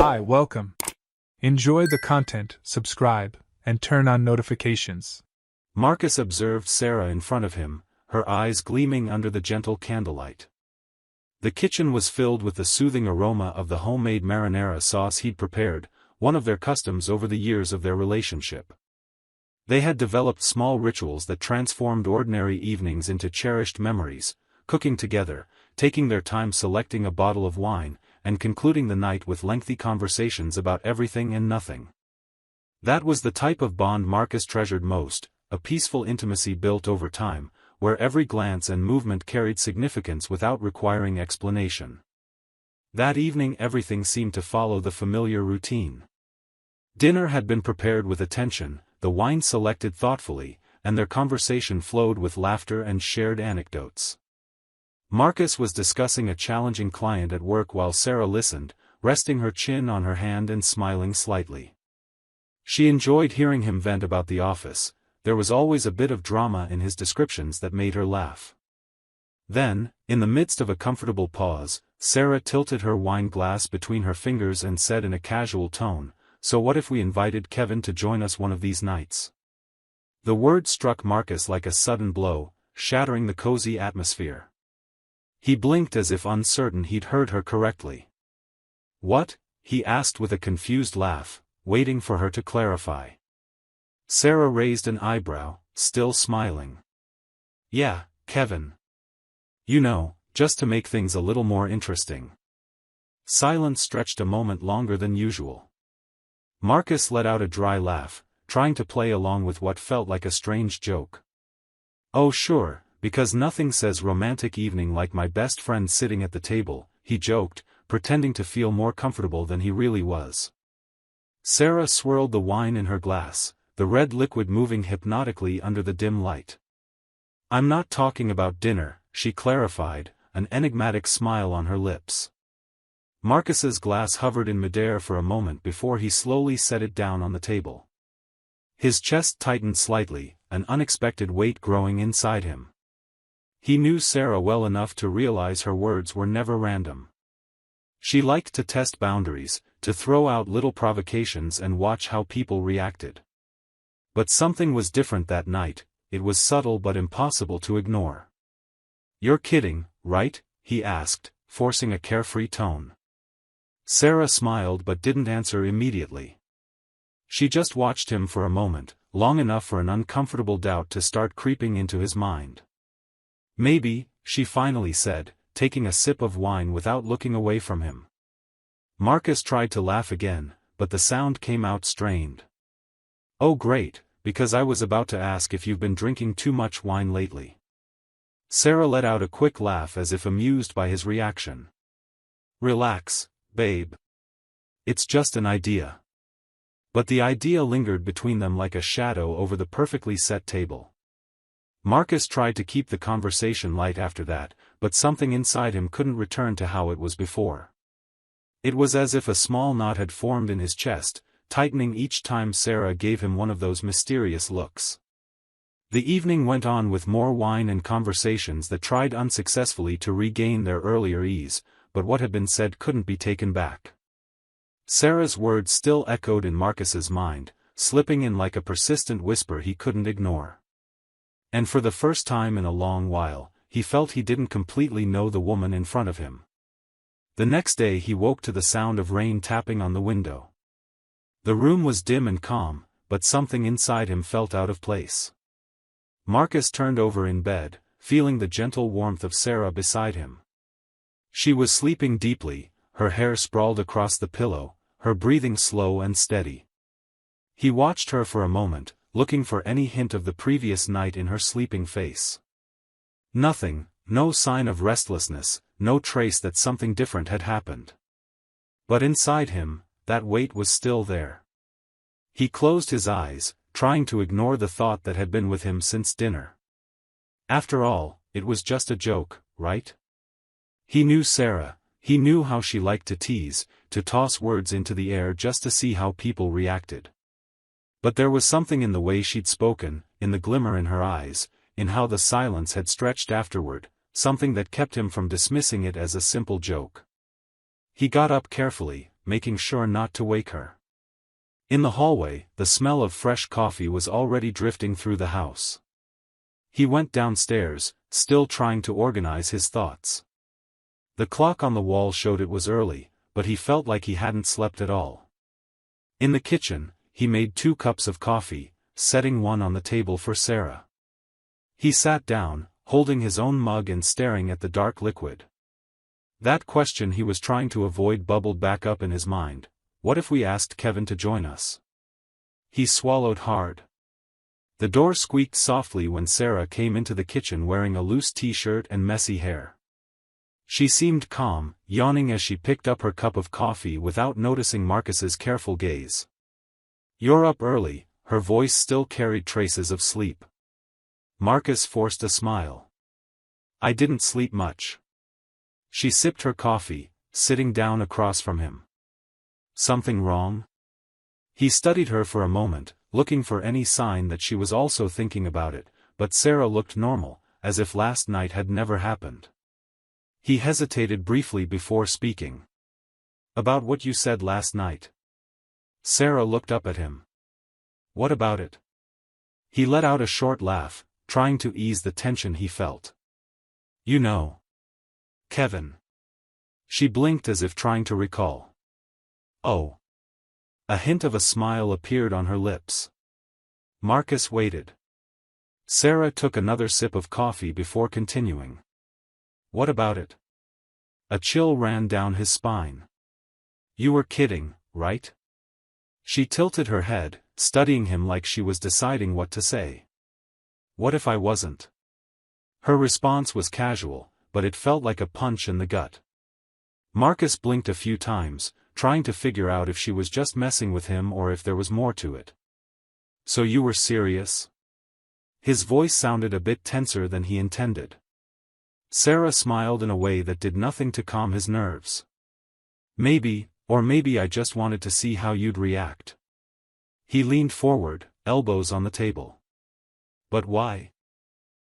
Hi, welcome. Enjoy the content, subscribe, and turn on notifications. Marcus observed Sarah in front of him, her eyes gleaming under the gentle candlelight. The kitchen was filled with the soothing aroma of the homemade marinara sauce he'd prepared, one of their customs over the years of their relationship. They had developed small rituals that transformed ordinary evenings into cherished memories, cooking together, taking their time selecting a bottle of wine, and concluding the night with lengthy conversations about everything and nothing. That was the type of bond Marcus treasured most, a peaceful intimacy built over time, where every glance and movement carried significance without requiring explanation. That evening everything seemed to follow the familiar routine. Dinner had been prepared with attention, the wine selected thoughtfully, and their conversation flowed with laughter and shared anecdotes. Marcus was discussing a challenging client at work while Sarah listened, resting her chin on her hand and smiling slightly. She enjoyed hearing him vent about the office. There was always a bit of drama in his descriptions that made her laugh. Then, in the midst of a comfortable pause, Sarah tilted her wine glass between her fingers and said in a casual tone, "So what if we invited Kevin to join us one of these nights?" The word struck Marcus like a sudden blow, shattering the cozy atmosphere. He blinked as if uncertain he'd heard her correctly. "What?" he asked with a confused laugh, waiting for her to clarify. Sarah raised an eyebrow, still smiling. "Yeah, Kevin. You know, just to make things a little more interesting." Silence stretched a moment longer than usual. Marcus let out a dry laugh, trying to play along with what felt like a strange joke. "Oh sure, because nothing says romantic evening like my best friend sitting at the table," he joked, pretending to feel more comfortable than he really was. Sarah swirled the wine in her glass, the red liquid moving hypnotically under the dim light. "I'm not talking about dinner," she clarified, an enigmatic smile on her lips. Marcus's glass hovered in midair for a moment before he slowly set it down on the table. His chest tightened slightly, an unexpected weight growing inside him. He knew Sarah well enough to realize her words were never random. She liked to test boundaries, to throw out little provocations and watch how people reacted. But something was different that night. It was subtle but impossible to ignore. "You're kidding, right?" he asked, forcing a carefree tone. Sarah smiled but didn't answer immediately. She just watched him for a moment, long enough for an uncomfortable doubt to start creeping into his mind. "Maybe," she finally said, taking a sip of wine without looking away from him. Marcus tried to laugh again, but the sound came out strained. "Oh great, because I was about to ask if you've been drinking too much wine lately." Sarah let out a quick laugh as if amused by his reaction. "Relax, babe. It's just an idea." But the idea lingered between them like a shadow over the perfectly set table. Marcus tried to keep the conversation light after that, but something inside him couldn't return to how it was before. It was as if a small knot had formed in his chest, tightening each time Sarah gave him one of those mysterious looks. The evening went on with more wine and conversations that tried unsuccessfully to regain their earlier ease, but what had been said couldn't be taken back. Sarah's words still echoed in Marcus's mind, slipping in like a persistent whisper he couldn't ignore. And for the first time in a long while, he felt he didn't completely know the woman in front of him. The next day he woke to the sound of rain tapping on the window. The room was dim and calm, but something inside him felt out of place. Marcus turned over in bed, feeling the gentle warmth of Sarah beside him. She was sleeping deeply, her hair sprawled across the pillow, her breathing slow and steady. He watched her for a moment, looking for any hint of the previous night in her sleeping face. Nothing, no sign of restlessness, no trace that something different had happened. But inside him, that weight was still there. He closed his eyes, trying to ignore the thought that had been with him since dinner. After all, it was just a joke, right? He knew Sarah, he knew how she liked to tease, to toss words into the air just to see how people reacted. But there was something in the way she'd spoken, in the glimmer in her eyes, in how the silence had stretched afterward, something that kept him from dismissing it as a simple joke. He got up carefully, making sure not to wake her. In the hallway, the smell of fresh coffee was already drifting through the house. He went downstairs, still trying to organize his thoughts. The clock on the wall showed it was early, but he felt like he hadn't slept at all. In the kitchen, he made 2 cups of coffee, setting one on the table for Sarah. He sat down, holding his own mug and staring at the dark liquid. That question he was trying to avoid bubbled back up in his mind. What if we asked Kevin to join us? He swallowed hard. The door squeaked softly when Sarah came into the kitchen wearing a loose t-shirt and messy hair. She seemed calm, yawning as she picked up her cup of coffee without noticing Marcus's careful gaze. "You're up early," her voice still carried traces of sleep. Marcus forced a smile. "I didn't sleep much." She sipped her coffee, sitting down across from him. "Something wrong?" He studied her for a moment, looking for any sign that she was also thinking about it, but Sarah looked normal, as if last night had never happened. He hesitated briefly before speaking. "About what you said last night." Sarah looked up at him. "What about it?" He let out a short laugh, trying to ease the tension he felt. "You know. Kevin." She blinked as if trying to recall. "Oh." A hint of a smile appeared on her lips. Marcus waited. Sarah took another sip of coffee before continuing. "What about it?" A chill ran down his spine. "You were kidding, right?" She tilted her head, studying him like she was deciding what to say. "What if I wasn't?" Her response was casual, but it felt like a punch in the gut. Marcus blinked a few times, trying to figure out if she was just messing with him or if there was more to it. "So you were serious?" His voice sounded a bit tenser than he intended. Sarah smiled in a way that did nothing to calm his nerves. "Maybe, or maybe I just wanted to see how you'd react." He leaned forward, elbows on the table. "But why?"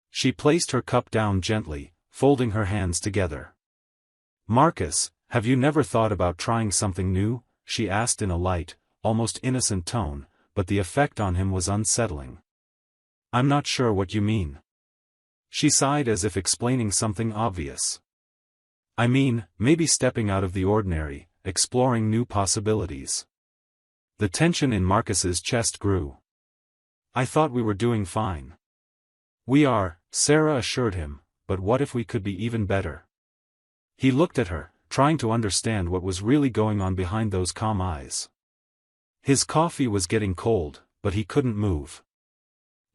She placed her cup down gently, folding her hands together. "Marcus, have you never thought about trying something new?" she asked in a light, almost innocent tone, but the effect on him was unsettling. "I'm not sure what you mean." She sighed as if explaining something obvious. "I mean, maybe stepping out of the ordinary, exploring new possibilities." The tension in Marcus's chest grew. "I thought we were doing fine." "We are," Sarah assured him, "but what if we could be even better?" He looked at her, trying to understand what was really going on behind those calm eyes. His coffee was getting cold, but he couldn't move.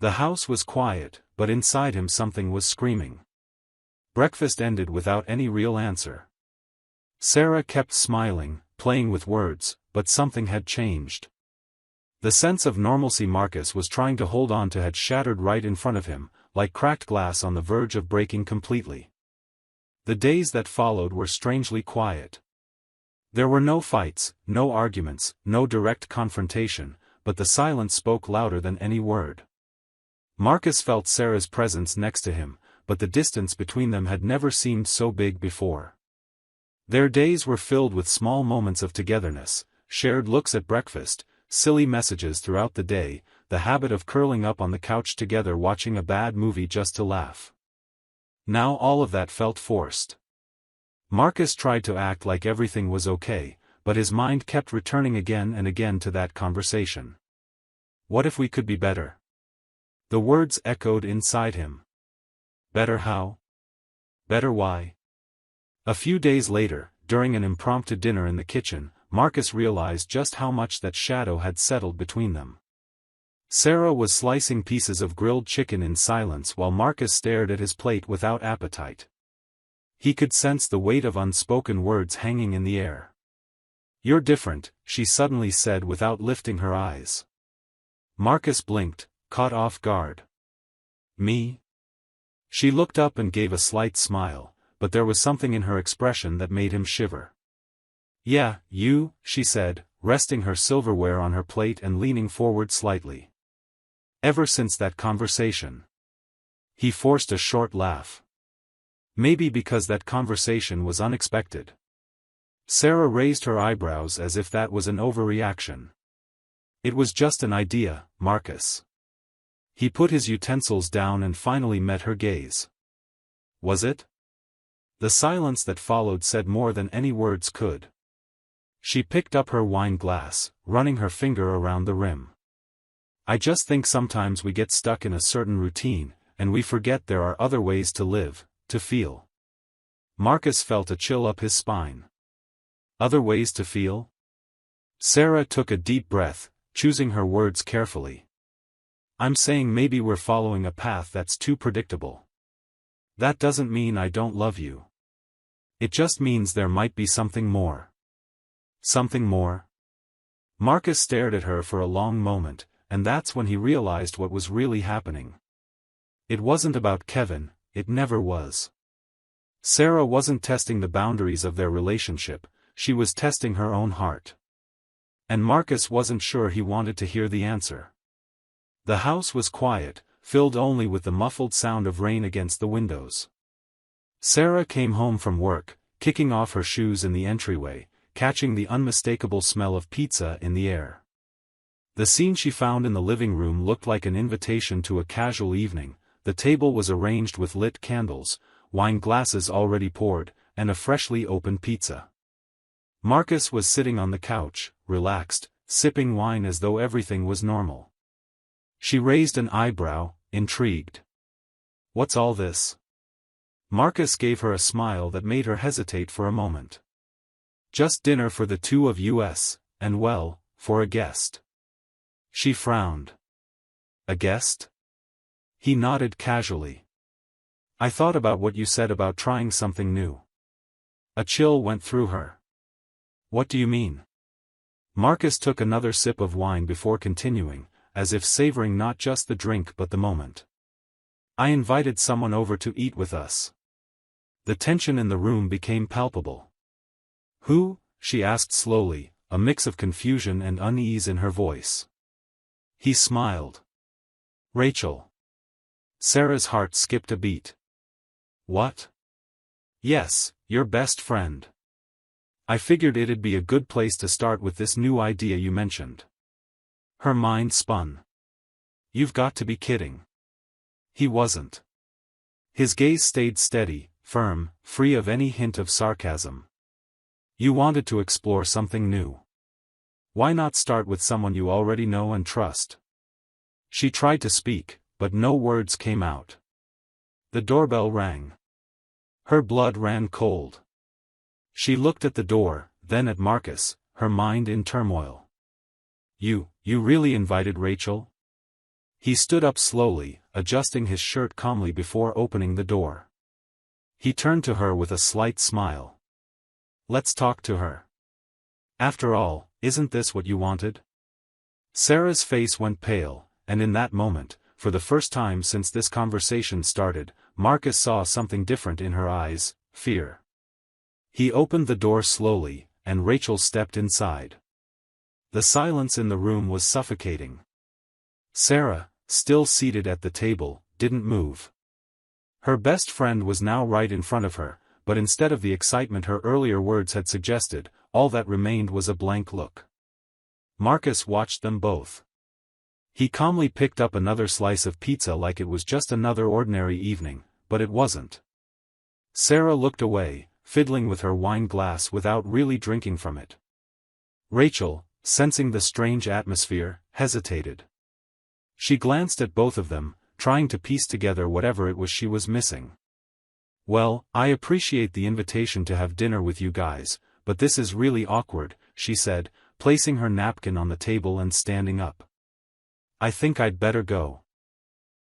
The house was quiet, but inside him something was screaming. Breakfast ended without any real answer. Sarah kept smiling, playing with words, but something had changed. The sense of normalcy Marcus was trying to hold on to had shattered right in front of him, like cracked glass on the verge of breaking completely. The days that followed were strangely quiet. There were no fights, no arguments, no direct confrontation, but the silence spoke louder than any word. Marcus felt Sarah's presence next to him, but the distance between them had never seemed so big before. Their days were filled with small moments of togetherness, shared looks at breakfast, silly messages throughout the day, the habit of curling up on the couch together watching a bad movie just to laugh. Now all of that felt forced. Marcus tried to act like everything was okay, but his mind kept returning again and again to that conversation. "What if we could be better?" The words echoed inside him. Better how? Better why? A few days later, during an impromptu dinner in the kitchen, Marcus realized just how much that shadow had settled between them. Sarah was slicing pieces of grilled chicken in silence while Marcus stared at his plate without appetite. He could sense the weight of unspoken words hanging in the air. "You're different," she suddenly said without lifting her eyes. Marcus blinked, caught off guard. "Me?" She looked up and gave a slight smile, but there was something in her expression that made him shiver. "Yeah, you," she said, resting her silverware on her plate and leaning forward slightly. "Ever since that conversation." He forced a short laugh. Maybe because that conversation was unexpected. Sarah raised her eyebrows as if that was an overreaction. It was just an idea, Marcus. He put his utensils down and finally met her gaze. Was it? The silence that followed said more than any words could. She picked up her wine glass, running her finger around the rim. I just think sometimes we get stuck in a certain routine, and we forget there are other ways to live, to feel. Marcus felt a chill up his spine. Other ways to feel? Sarah took a deep breath, choosing her words carefully. I'm saying maybe we're following a path that's too predictable. That doesn't mean I don't love you. It just means there might be something more. Something more? Marcus stared at her for a long moment, and that's when he realized what was really happening. It wasn't about Kevin, it never was. Sarah wasn't testing the boundaries of their relationship, she was testing her own heart. And Marcus wasn't sure he wanted to hear the answer. The house was quiet, filled only with the muffled sound of rain against the windows. Sarah came home from work, kicking off her shoes in the entryway, catching the unmistakable smell of pizza in the air. The scene she found in the living room looked like an invitation to a casual evening. The table was arranged with lit candles, wine glasses already poured, and a freshly opened pizza. Marcus was sitting on the couch, relaxed, sipping wine as though everything was normal. She raised an eyebrow, intrigued. What's all this? Marcus gave her a smile that made her hesitate for a moment. Just dinner for the two of us, and well, for a guest. She frowned. A guest? He nodded casually. I thought about what you said about trying something new. A chill went through her. What do you mean? Marcus took another sip of wine before continuing, as if savoring not just the drink but the moment. I invited someone over to eat with us. The tension in the room became palpable. Who? She asked slowly, a mix of confusion and unease in her voice. He smiled. Rachel. Sarah's heart skipped a beat. What? Yes, your best friend. I figured it'd be a good place to start with this new idea you mentioned. Her mind spun. You've got to be kidding. He wasn't. His gaze stayed steady, firm, free of any hint of sarcasm. You wanted to explore something new. Why not start with someone you already know and trust? She tried to speak, but no words came out. The doorbell rang. Her blood ran cold. She looked at the door, then at Marcus, her mind in turmoil. You really invited Rachel? He stood up slowly, adjusting his shirt calmly before opening the door. He turned to her with a slight smile. Let's talk to her. After all, isn't this what you wanted? Sarah's face went pale, and in that moment, for the first time since this conversation started, Marcus saw something different in her eyes, fear. He opened the door slowly, and Rachel stepped inside. The silence in the room was suffocating. Sarah, still seated at the table, didn't move. Her best friend was now right in front of her, but instead of the excitement her earlier words had suggested, all that remained was a blank look. Marcus watched them both. He calmly picked up another slice of pizza like it was just another ordinary evening, but it wasn't. Sarah looked away, fiddling with her wine glass without really drinking from it. Rachel, sensing the strange atmosphere, hesitated. She glanced at both of them, trying to piece together whatever it was she was missing. Well, I appreciate the invitation to have dinner with you guys, but this is really awkward, she said, placing her napkin on the table and standing up. I think I'd better go.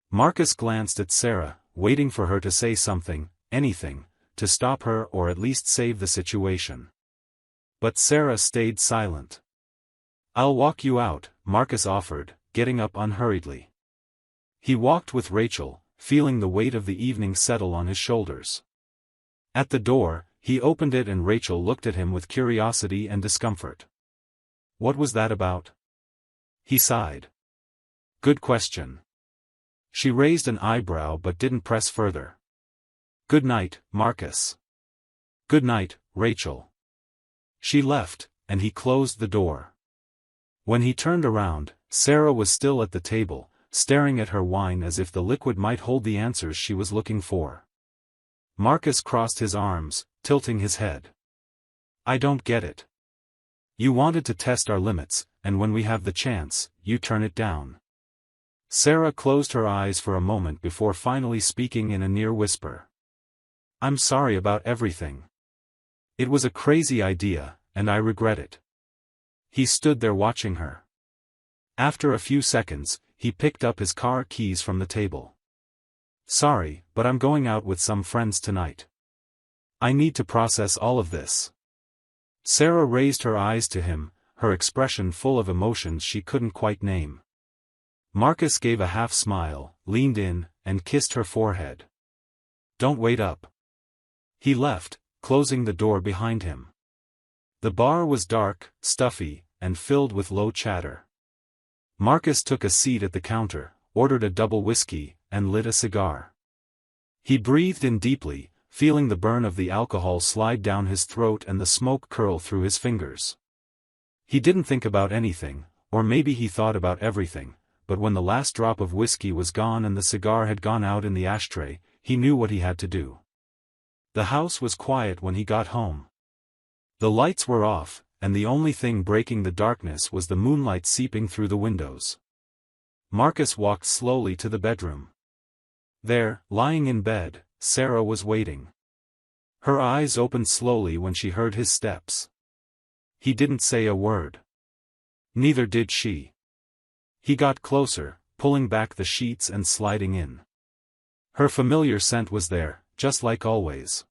Marcus glanced at Sarah, waiting for her to say something, anything, to stop her or at least save the situation. But Sarah stayed silent. I'll walk you out, Marcus offered, getting up unhurriedly. He walked with Rachel, feeling the weight of the evening settle on his shoulders. At the door, he opened it and Rachel looked at him with curiosity and discomfort. What was that about? He sighed. Good question. She raised an eyebrow but didn't press further. Good night, Marcus. Good night, Rachel. She left, and he closed the door. When he turned around, Sarah was still at the table, staring at her wine as if the liquid might hold the answers she was looking for. Marcus crossed his arms, tilting his head. I don't get it. You wanted to test our limits, and when we have the chance, you turn it down. Sarah closed her eyes for a moment before finally speaking in a near whisper. I'm sorry about everything. It was a crazy idea, and I regret it. He stood there watching her. After a few seconds, he picked up his car keys from the table. Sorry, but I'm going out with some friends tonight. I need to process all of this. Sarah raised her eyes to him, her expression full of emotions she couldn't quite name. Marcus gave a half smile, leaned in, and kissed her forehead. Don't wait up. He left, closing the door behind him. The bar was dark, stuffy, and filled with low chatter. Marcus took a seat at the counter, ordered a double whiskey, and lit a cigar. He breathed in deeply, feeling the burn of the alcohol slide down his throat and the smoke curl through his fingers. He didn't think about anything, or maybe he thought about everything, but when the last drop of whiskey was gone and the cigar had gone out in the ashtray, he knew what he had to do. The house was quiet when he got home. The lights were off, and the only thing breaking the darkness was the moonlight seeping through the windows. Marcus walked slowly to the bedroom. There, lying in bed, Sarah was waiting. Her eyes opened slowly when she heard his steps. He didn't say a word. Neither did she. He got closer, pulling back the sheets and sliding in. Her familiar scent was there, just like always.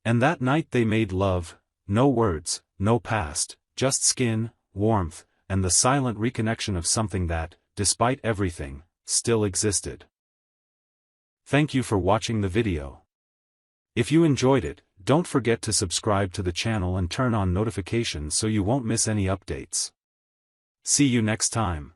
And that night they made love, no words, no past, just skin, warmth, and the silent reconnection of something that, despite everything, still existed. Thank you for watching the video. If you enjoyed it, don't forget to subscribe to the channel and turn on notifications so you won't miss any updates. See you next time.